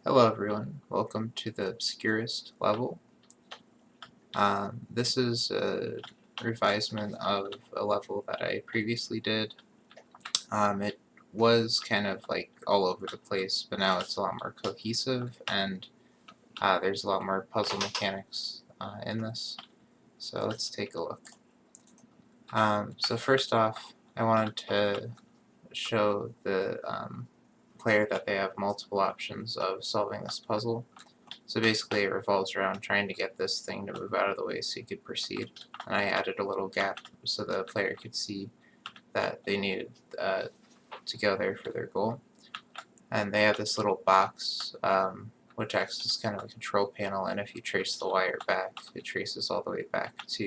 Hello everyone, welcome to the Obscurist level. This is a revisement of a level that I previously did. It was kind of like all over the place, but now it's a lot more cohesive and there's a lot more puzzle mechanics in this. So let's take a look. So first off, I wanted to show the player that they have multiple options of solving this puzzle. So basically it revolves around trying to get this thing to move out of the way so you could proceed. And I added a little gap so the player could see that they needed to go there for their goal. And they have this little box which acts as kind of a control panel, and if you trace the wire back, it traces all the way back to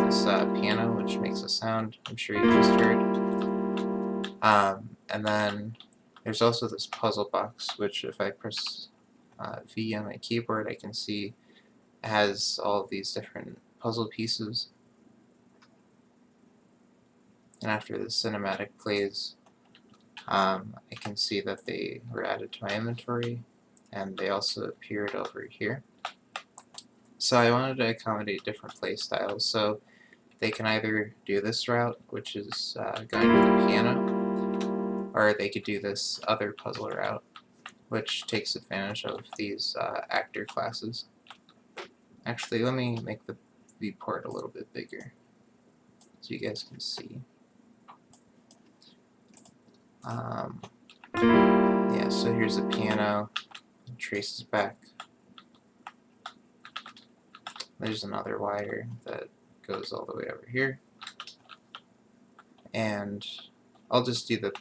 this piano, which makes a sound I'm sure you just heard. And then there's also this puzzle box, which if I press V on my keyboard, I can see it has all of these different puzzle pieces. And after the cinematic plays, I can see that they were added to my inventory, and they also appeared over here. So I wanted to accommodate different play styles, so they can either do this route, which is going to the piano, or they could do this other puzzle route, which takes advantage of these actor classes. Actually, let me make the viewport a little bit bigger so you guys can see. Yeah, so here's a piano, it traces back. There's another wire that goes all the way over here. And I'll just do the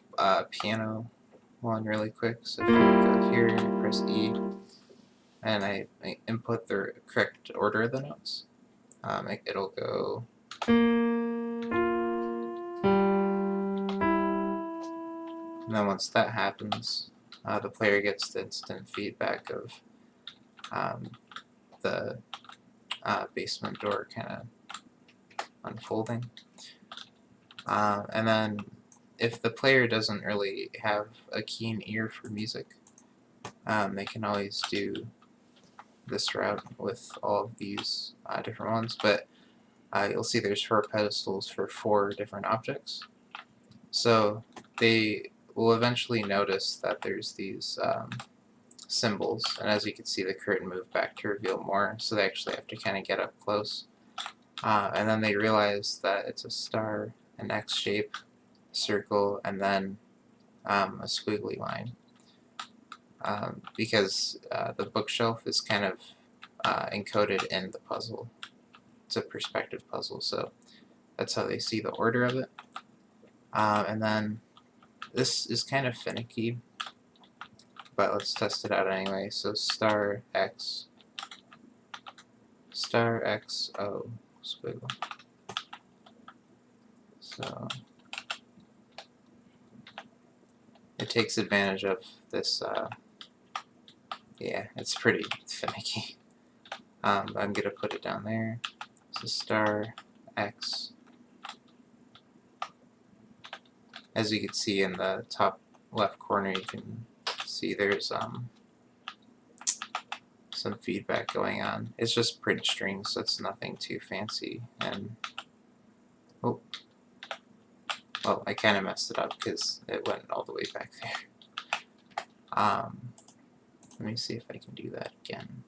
piano one really quick. So if I go here, I press E, and I input the correct order of the notes, it'll go. And then once that happens, the player gets the instant feedback of the basement door kind of unfolding. And then if the player doesn't really have a keen ear for music, they can always do this route with all of these different ones, but you'll see there's 4 pedestals for 4 different objects. So they will eventually notice that there's these symbols, and as you can see the curtain moved back to reveal more, so they actually have to kind of get up close. And then they realize that it's a star, an X shape, circle, and then a squiggly line. Because the bookshelf is kind of encoded in the puzzle. It's a perspective puzzle, so that's how they see the order of it. And then this is kind of finicky, but let's test it out anyway. So star X, O, squiggle. So it takes advantage of this, yeah, it's pretty finicky. I'm going to put it down there. So star X. As you can see in the top left corner, you can see there's some feedback going on. It's just print strings, so it's nothing too fancy. And oh, well, I kind of messed it up because it went all the way back there. Let me see if I can do that again.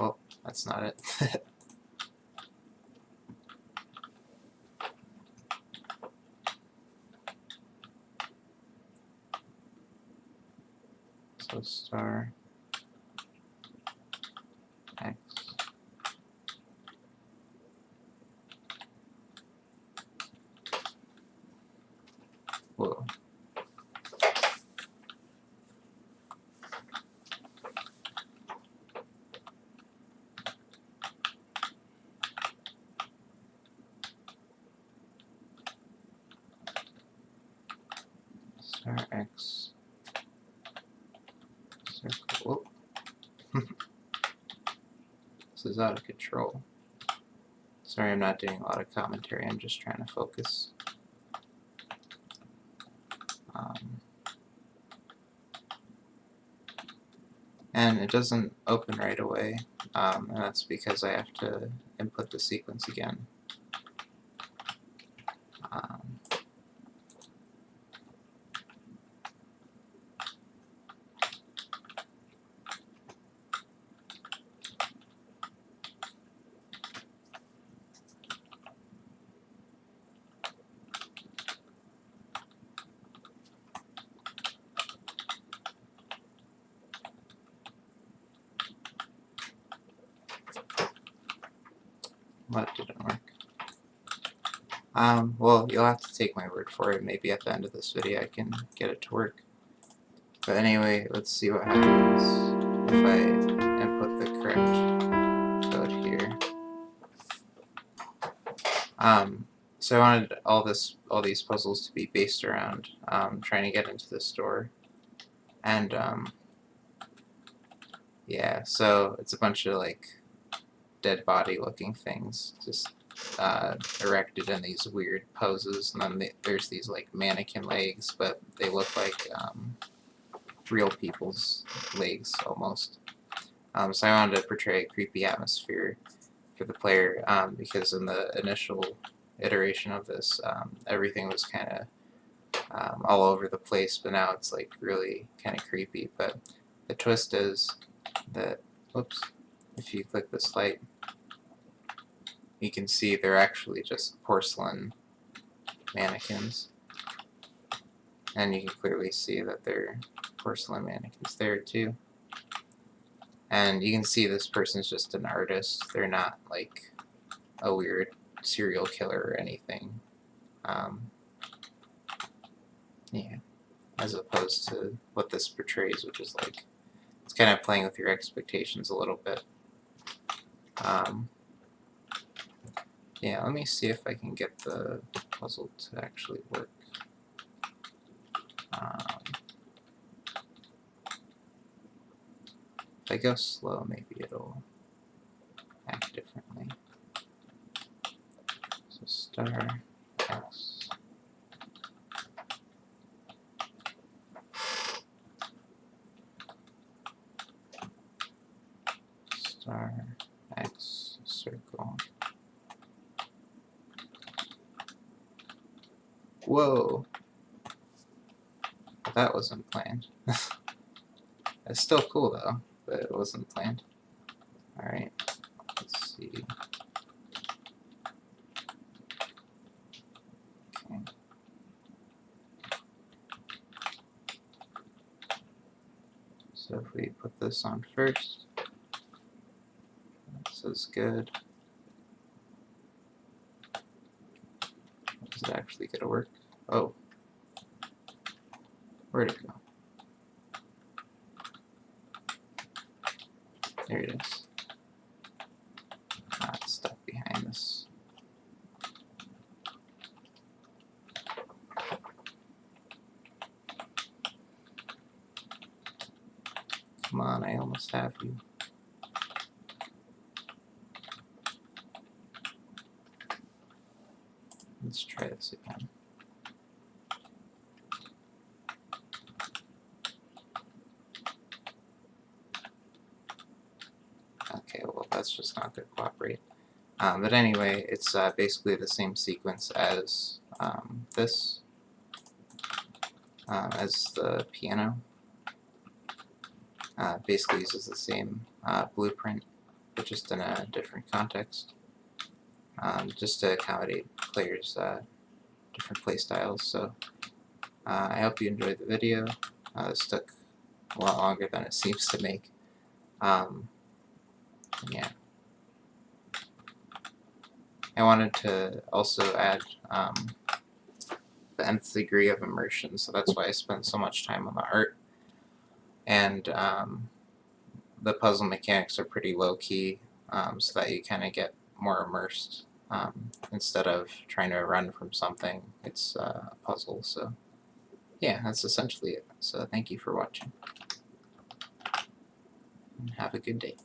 Well, that's not it. So star X. Whoa. Star X. Circle. Whoa. This is out of control. Sorry, I'm not doing a lot of commentary, I'm just trying to focus. and it doesn't open right away, and that's because I have to input the sequence again. Um, what didn't work? Well, you'll have to take my word for it. Maybe at the end of this video I can get it to work. But anyway, let's see what happens if I input the correct code here. So I wanted all these puzzles to be based around trying to get into the store, and yeah, so it's a bunch of like dead body looking things just erected in these weird poses, and then there's these like mannequin legs, but they look like real people's legs almost. So I wanted to portray a creepy atmosphere for the player, because in the initial iteration of this, everything was kind of all over the place, but now it's like really kind of creepy. But the twist is that, whoops, if you click this light, you can see they're actually just porcelain mannequins, and you can clearly see that they're porcelain mannequins there too. And you can see this person's just an artist. They're not like a weird serial killer or anything. Yeah, as opposed to what this portrays, which is like, it's kind of playing with your expectations a little bit. Yeah, let me see if I can get the puzzle to actually work. If I go slow, maybe it'll act differently. So star X. Star X circle. Whoa! That wasn't planned. It's still cool though, but it wasn't planned. Alright, let's see. Okay. So if we put this on first, this is good. Is it actually gonna work? Oh. Where'd it go? There it is. It's stuck behind this. Come on, I almost have you. Let's try this again. Okay, well that's just not going to cooperate. But anyway, it's basically the same sequence as this, as the piano. Basically uses the same blueprint, but just in a different context, just to accommodate players' different play styles. So I hope you enjoyed the video. This took a lot longer than it seems to make. Yeah. I wanted to also add the nth degree of immersion, so that's why I spent so much time on the art. And the puzzle mechanics are pretty low-key, so that you kind of get more immersed. Instead of trying to run from something, it's a puzzle. So yeah, that's essentially it. So thank you for watching, and have a good day.